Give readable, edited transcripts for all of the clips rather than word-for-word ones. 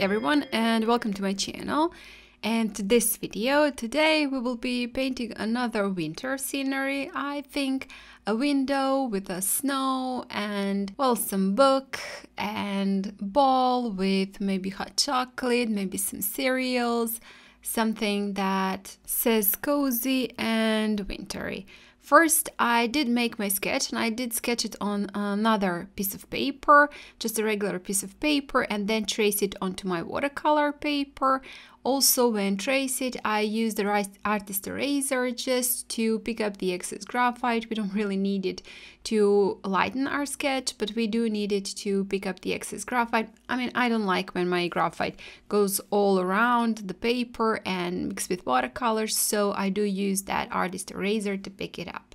everyone and welcome to my channel. And to this video, today we will be painting another winter scenery. I think a window with a snow and, well, some book and bowl with maybe hot chocolate, maybe some cereals, something that says cozy and wintry. First, I did make my sketch and I did sketch it on another piece of paper, just a regular piece of paper, and then trace it onto my watercolor paper. Also, when trace it, I used the artist eraser just to pick up the excess graphite. We don't really need it to lighten our sketch, but we do need it to pick up the excess graphite. I mean, I don't like when my graphite goes all around the paper and mixed with watercolors, so I do use that artist eraser to pick it up.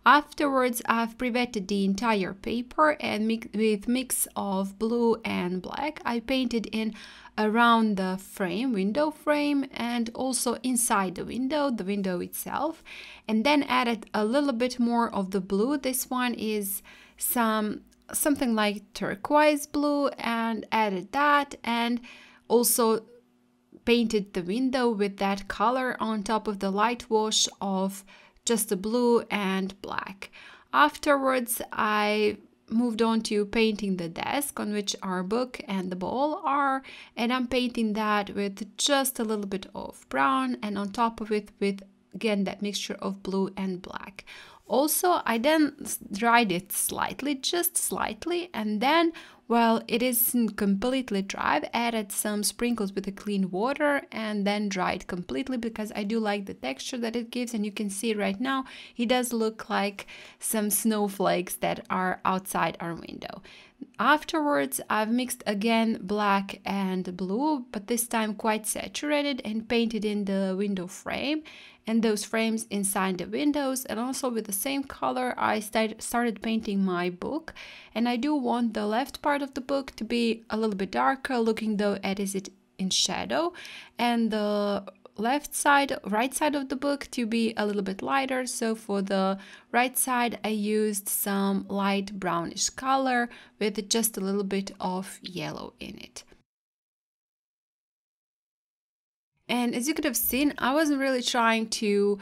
Afterwards, I've pre-wetted the entire paper and with mix of blue and black. I painted in around the frame, window frame, and also inside the window itself, and then added a little bit more of the blue. This one is something like turquoise blue, and added that, and also painted the window with that color on top of the light wash of just the blue and black. Afterwards, I moved on to painting the desk on which our book and the bowl are, and I'm painting that with just a little bit of brown, and on top of it with, again, that mixture of blue and black. Also, I then dried it slightly, just slightly, and then, while it isn't completely dry, I've added some sprinkles with the clean water and then dried completely because I do like the texture that it gives, and you can see right now it does look like some snowflakes that are outside our window. Afterwards, I've mixed again black and blue, but this time quite saturated, and painted in the window frame and those frames inside the windows, and also with the same color I started painting my book. And I do want the left part of the book to be a little bit darker, looking though it is in shadow, and the right side of the book to be a little bit lighter. So for the right side, I used some light brownish color with just a little bit of yellow in it. And as you could have seen, I wasn't really trying to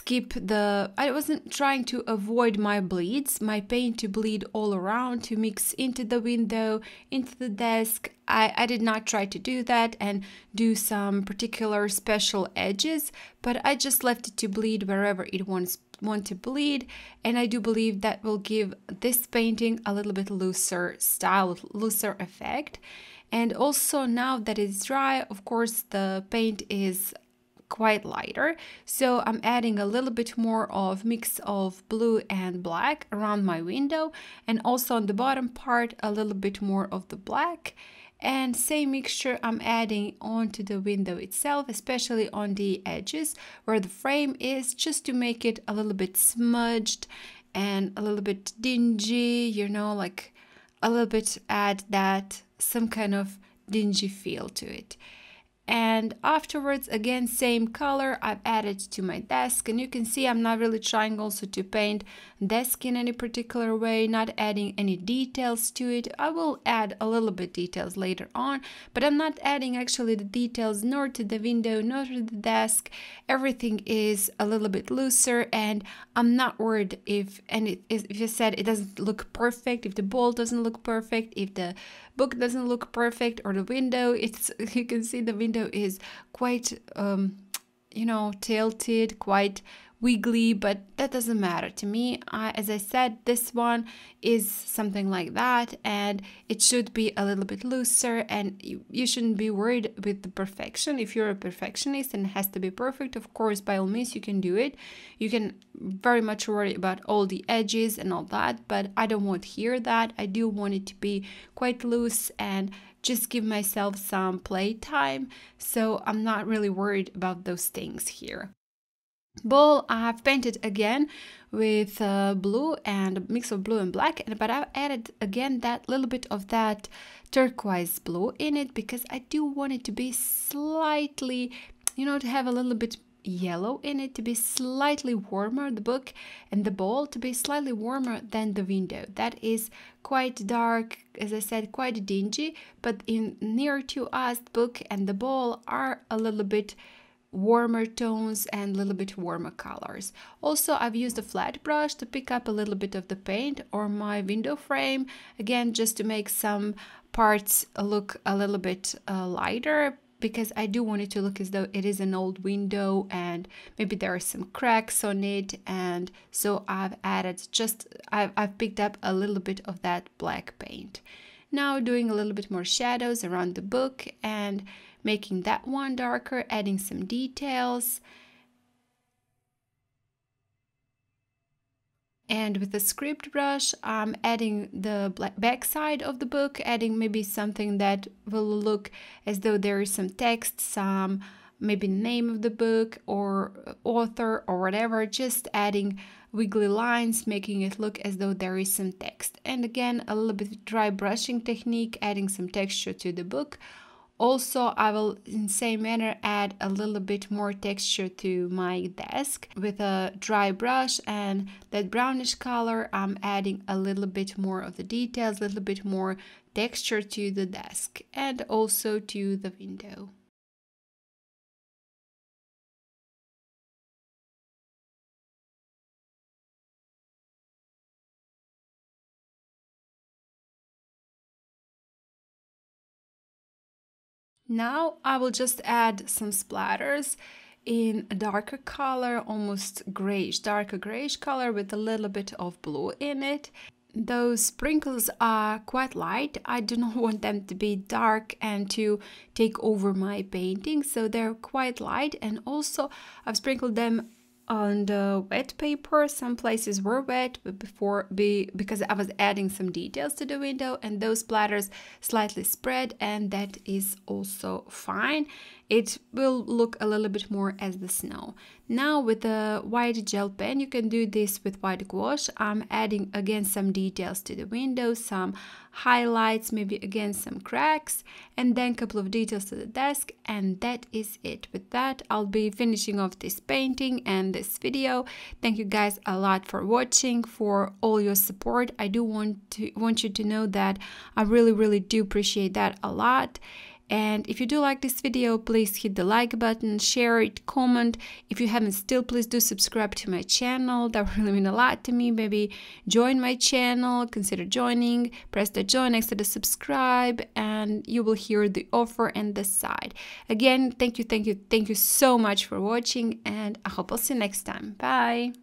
I wasn't trying to avoid my bleeds, my paint to bleed all around, to mix into the window, into the desk. I did not try to do that and do some particular special edges, but I just left it to bleed wherever it want to bleed, and I do believe that will give this painting a little bit looser style, looser effect. And also, now that it's dry, of course, the paint is quite lighter, so I'm adding a little bit more of mix of blue and black around my window, and also on the bottom part a little bit more of the black, and same mixture I'm adding onto the window itself, especially on the edges where the frame is, just to make it a little bit smudged and a little bit dingy, you know, like a little bit add that some kind of dingy feel to it. And afterwards, again, same color I've added to my desk, and you can see I'm not really trying also to paint desk in any particular way, not adding any details to it. I will add a little bit details later on, but I'm not adding actually the details nor to the window nor to the desk. Everything is a little bit looser, and I'm not worried if you said it doesn't look perfect, if the bowl doesn't look perfect, if the book doesn't look perfect, or the window, you can see the window is quite you know, tilted, quite wiggly, but that doesn't matter to me. As I said, this one is something like that, and it should be a little bit looser, and you shouldn't be worried with the perfection. If you're a perfectionist and it has to be perfect, of course, by all means you can do it. You can very much worry about all the edges and all that, but I don't want here that. I do want it to be quite loose and just give myself some play time, so I'm not really worried about those things here. Bowl I have painted again with blue and a mix of blue and black, but I've added again that little bit of that turquoise blue in it because I do want it to be slightly, you know, to have a little bit yellow in it to be slightly warmer, the book and the ball to be slightly warmer than the window. That is quite dark, as I said, quite dingy, but in near to us, the book and the ball are a little bit warmer tones and a little bit warmer colors. Also, I've used a flat brush to pick up a little bit of the paint or my window frame, again just to make some parts look a little bit lighter, because I do want it to look as though it is an old window and maybe there are some cracks on it, and so I've picked up a little bit of that black paint. Now doing a little bit more shadows around the book and making that one darker, adding some details. And with the script brush, I'm adding the back side of the book, adding maybe something that will look as though there is some text, some maybe name of the book or author or whatever, just adding wiggly lines, making it look as though there is some text. And again, a little bit dry brushing technique, adding some texture to the book. Also, I will, in the same manner, add a little bit more texture to my desk with a dry brush, and that brownish color, I'm adding a little bit more of the details, a little bit more texture to the desk and also to the window. Now I will just add some splatters in a darker color, almost grayish, darker grayish color with a little bit of blue in it. Those sprinkles are quite light. I do not want them to be dark and to take over my painting, so they're quite light. And also I've sprinkled them on the wet paper. Some places were wet, but because I was adding some details to the window, and those splatters slightly spread, and that is also fine. It will look a little bit more as the snow. Now with the white gel pen, you can do this with white gouache. I'm adding again some details to the window, some highlights, maybe again some cracks, and then a couple of details to the desk, and that is it. With that, I'll be finishing off this painting and this video. Thank you guys a lot for watching, for all your support. I do want you to know that I really do appreciate that a lot. And if you do like this video, please hit the like button, share it, comment. If you haven't still, please do subscribe to my channel. That would really mean a lot to me. Maybe join my channel, consider joining, press the join next to the subscribe, and you will hear the offer and the side. Again, thank you so much for watching, and I hope I'll see you next time. Bye!